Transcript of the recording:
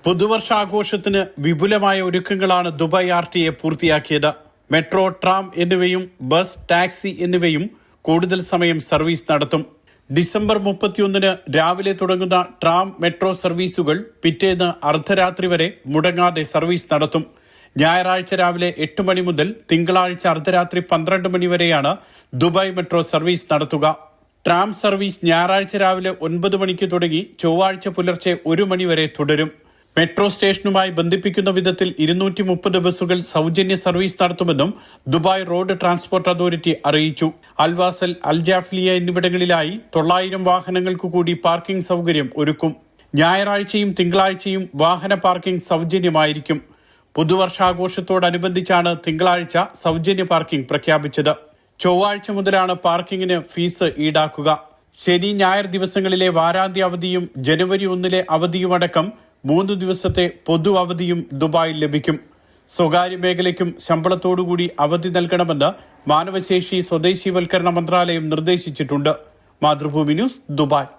പുതുവർഷാഘോഷത്തിന് വിപുലമായ ഒരുക്കങ്ങളാണ് Dubai RTA പൂർത്തിയാക്കിയത്. Metro, tram എന്നിവയും ബസ്, ടാക്സി എന്നിവയും കൂടുതൽ സമയം സർവീസ് നടത്തും. ഡിസംബർ 31 രാവിലെ തുടങ്ങുന്ന ട്രാം, മെട്രോ സർവീസുകൾ പിറ്റേന്ന് അർദ്ധരാത്രി വരെ മുടങ്ങാതെ സർവീസ് നടത്തും. ഞായറാഴ്ച രാവിലെ 8 മണി മുതൽ തിങ്കളാഴ്ച അർദ്ധരാത്രി 12 മണി വരെയാണ് ദുബായ് മെട്രോ സർവീസ് നടത്തുക. ട്രാം സർവീസ് ഞായറാഴ്ച രാവിലെ 9 മണിക്ക് തുടങ്ങി ചൊവ്വാഴ്ച പുലർച്ചെ 1 മണി വരെ തുടരും. മെട്രോ സ്റ്റേഷനുമായി ബന്ധിപ്പിക്കുന്ന വിധത്തിൽ 230 ബസ്സുകൾ സൗജന്യ സർവീസ് നടത്തുമെന്നും ദുബായ് റോഡ് ട്രാൻസ്പോർട്ട് അതോറിറ്റി അറിയിച്ചു. അൽവാസൽ, അൽജാഫ്ലിയ എന്നിവിടങ്ങളിലായി 900 വാഹനങ്ങൾക്ക് കൂടി പാർക്കിംഗ് സൗകര്യം ഒരുക്കും. ഞായറാഴ്ചയും തിങ്കളാഴ്ചയും വാഹന പാർക്കിംഗ് സൗജന്യമായിരിക്കും. പുതുവർഷാഘോഷത്തോടനുബന്ധിച്ചാണ് തിങ്കളാഴ്ച സൗജന്യ പാർക്കിംഗ് പ്രഖ്യാപിച്ചത്. ചൊവ്വാഴ്ച മുതലാണ് പാർക്കിങ്ങിന് ഫീസ് ഈടാക്കുക. ശനി, ഞായർ ദിവസങ്ങളിലെ വാരാന്ത്യ അവധിയും ജനുവരി 1 അവധിയുമടക്കം 3 ദിവസത്തെ പൊതു അവധിയും ദുബായിൽ ലഭിക്കും. സ്വകാര്യ മേഖലയ്ക്കും ശമ്പളത്തോടുകൂടി അവധി നൽകണമെന്ന് മാനവശേഷി സ്വദേശീവൽക്കരണ മന്ത്രാലയം നിർദ്ദേശിച്ചിട്ടുണ്ട്. Mathrubhumi news, Dubai.